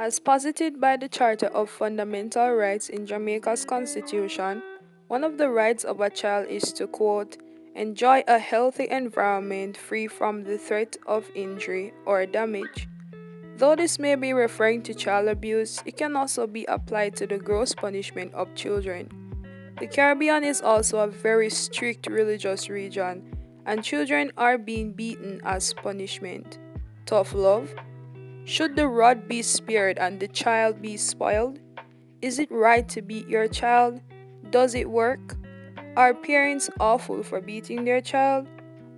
As posited by the Charter of Fundamental Rights in Jamaica's Constitution, one of the rights of a child is to, quote, enjoy a healthy environment free from the threat of injury or damage. Though this may be referring to child abuse, it can also be applied to the gross punishment of children. The Caribbean is also a very strict religious region, and children are being beaten as punishment. Tough love? Should the rod be spared and the child be spoiled? Is it right to beat your child? Does it work? Are parents awful for beating their child?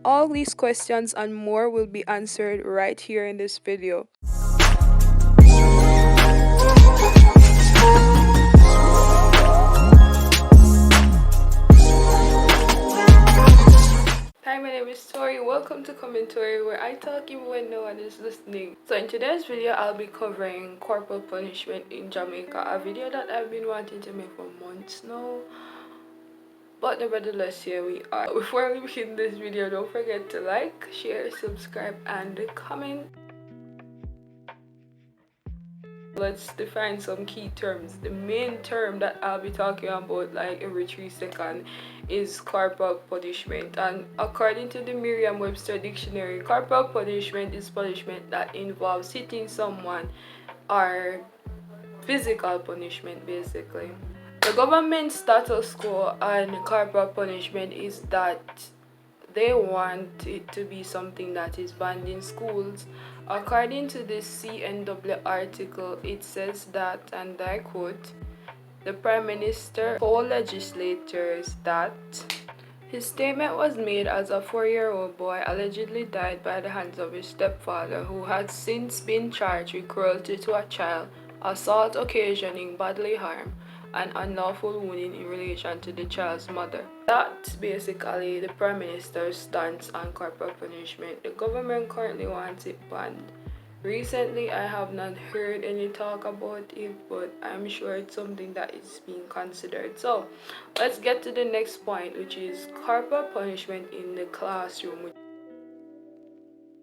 All these questions and more will be answered right here in this video. Hi, my name is Tori. Welcome to Commentory, where I talk even when no one is listening. So in today's video, I'll be covering corporal punishment in Jamaica, a video that I've been wanting to make for months now. But nevertheless, here we are. Before we begin this video, don't forget to like, share, subscribe, and comment. Let's define some key terms. The main term that I'll be talking about like every 3 seconds is corporal punishment. And according to the Merriam-Webster dictionary, corporal punishment is punishment that involves hitting someone or physical punishment basically. The government status quo on corporal punishment is that they want it to be something that is banned in schools. According to the CNW article, it says that, and I quote, the Prime Minister told legislators that his statement was made as a 4-year-old boy allegedly died by the hands of his stepfather, who had since been charged with cruelty to a child, assault occasioning bodily harm, and unlawful wounding in relation to the child's mother. That's basically the Prime Minister's stance on corporal punishment. The government currently wants it banned. Recently, I have not heard any talk about it, but I'm sure it's something that is being considered. So, let's get to the next point, which is corporal punishment in the classroom.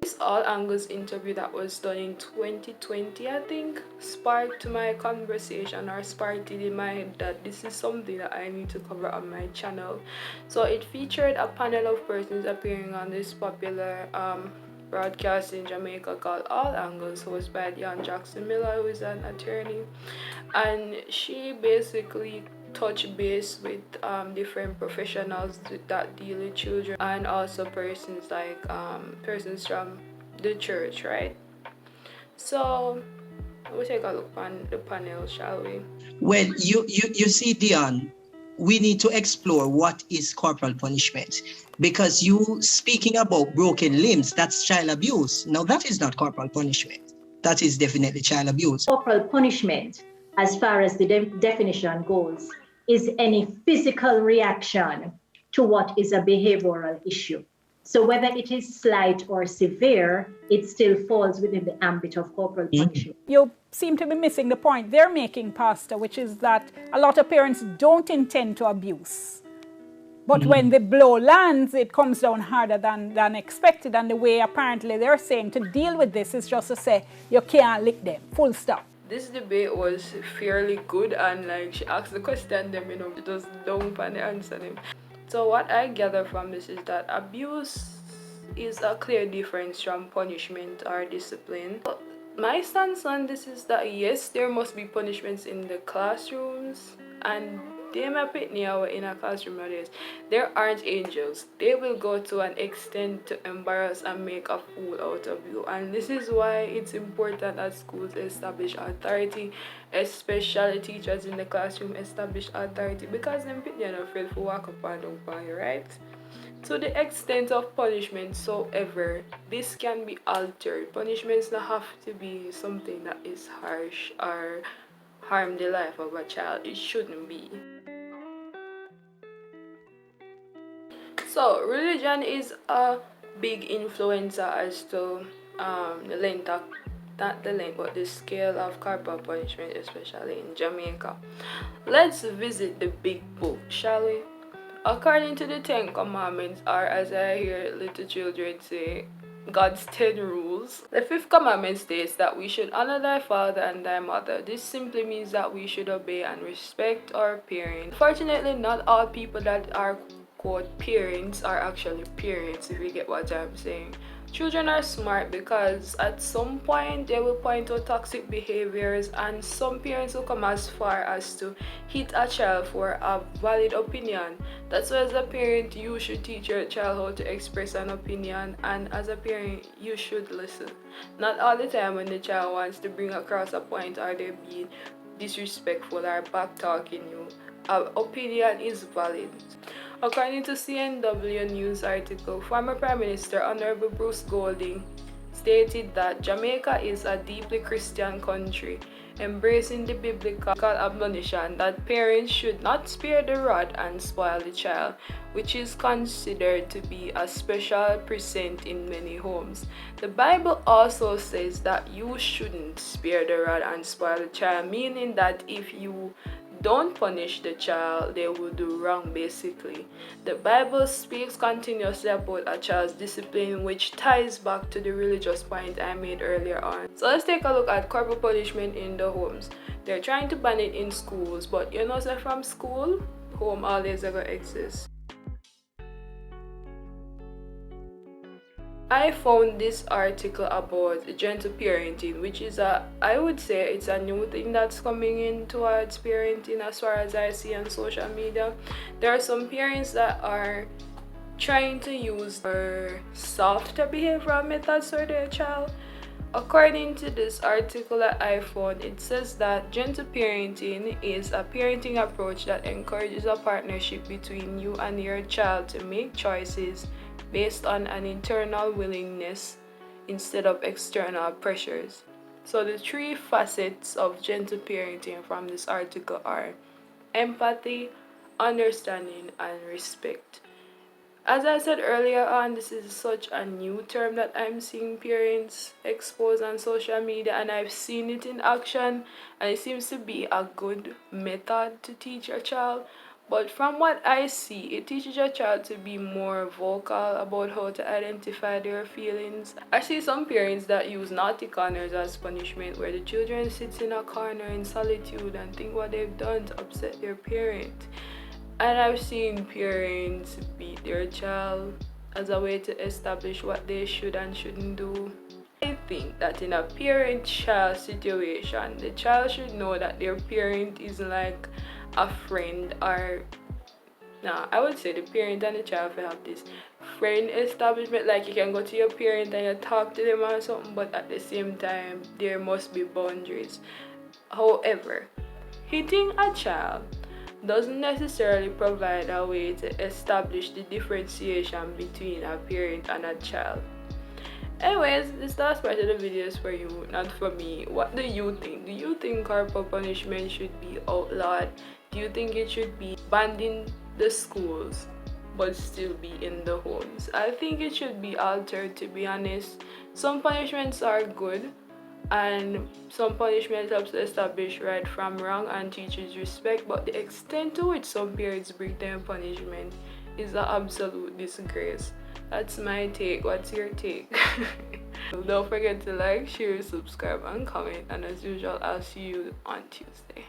This All Angles interview that was done in 2020, I think, sparked my conversation or sparked it in my head that this is something that I need to cover on my channel. So it featured a panel of persons appearing on this popular broadcast in Jamaica called All Angles, hosted by Dion Jackson Miller, who is an attorney, and she basically touch base with different professionals that deal with children, and also persons like persons from the church, right? So we'll take a look on the panel, shall we? Well, you see, Dion, we need to explore what is corporal punishment, because you speaking about broken limbs, that's child abuse. Now that is not corporal punishment. That is definitely child abuse. Corporal punishment, as far as the definition goes, is any physical reaction to what is a behavioral issue. So whether it is slight or severe, it still falls within the ambit of corporal punishment. You seem to be missing the point they're making, Pastor, which is that a lot of parents don't intend to abuse. But when the blow lands, it comes down harder than expected. And the way apparently they're saying to deal with this is just to say, you can't lick them, full stop. This debate was fairly good, and like she asked the question, them, you know, just don't and answer them. So what I gather from this is that abuse is a clear difference from punishment or discipline. But my stance on this is that yes, there must be punishments in the classrooms, and they may put me out in a classroom nowadays. There aren't angels. They will go to an extent to embarrass and make a fool out of you. And this is why it's important that schools establish authority, especially teachers in the classroom establish authority, because them people are not afraid to walk up and down for you, right? To the extent of punishment, however, this can be altered. Punishments don't have to be something that is harsh or harm the life of a child. It shouldn't be. So religion is a big influencer as to the length of, not the length, but the scale of corporal punishment, especially in Jamaica. Let's visit the big book, shall we? According to the 10 Commandments, or as I hear little children say, God's 10 rules. The 5th commandment states that we should honor thy father and thy mother. This simply means that we should obey and respect our parents. Fortunately, not all people that are quote parents are actually parents, if you get what I'm saying. Children are smart because at some point they will point out toxic behaviors, and some parents will come as far as to hit a child for a valid opinion. That's why as a parent you should teach your child how to express an opinion, and as a parent you should listen. Not all the time when the child wants to bring across a point or they're being disrespectful or back talking you. Our opinion is valid. According to CNW News article, former Prime Minister Honorable Bruce Golding stated that Jamaica is a deeply Christian country, embracing the biblical admonition that parents should not spare the rod and spoil the child, which is considered to be a special present in many homes. The Bible also says that you shouldn't spare the rod and spoil the child, meaning that if you don't punish the child, they will do wrong basically. The Bible speaks continuously about a child's discipline, which ties back to the religious point I made earlier on. So let's take a look at corporal punishment in the homes. They're trying to ban it in schools, but you know, so from school, home always gonna exist. I found this article about gentle parenting, which is I would say it's a new thing that's coming in towards parenting as far as I see on social media. There are some parents that are trying to use softer behavioral methods for their child. According to this article that I found, it says that gentle parenting is a parenting approach that encourages a partnership between you and your child to make choices based on an internal willingness instead of external pressures. So the 3 facets of gentle parenting from this article are empathy, understanding, and respect. As I said earlier on, this is such a new term that I'm seeing parents expose on social media, and I've seen it in action, and it seems to be a good method to teach a child. But from what I see, it teaches your child to be more vocal about how to identify their feelings. I see some parents that use naughty corners as punishment, where the children sits in a corner in solitude and think what they've done to upset their parent. And I've seen parents beat their child as a way to establish what they should and shouldn't do. I think that in a parent-child situation, the child should know that their parent is like a friend, or I would say the parent and the child will have this friend establishment, like you can go to your parent and you talk to them or something, but at the same time there must be boundaries. However, hitting a child doesn't necessarily provide a way to establish the differentiation between a parent and a child. Anyways, this last part of the video is for you, not for me. What do you think? Do you think corporal punishment should be outlawed? Do you think it should be banned in the schools but still be in the homes? I think it should be altered, to be honest. Some punishments are good, and some punishments help to establish right from wrong and teaches respect, but the extent to which some parents break down punishment is an absolute disgrace. That's my take. What's your take? Don't forget to like, share, subscribe, and comment, and as usual, I'll see you on Tuesday.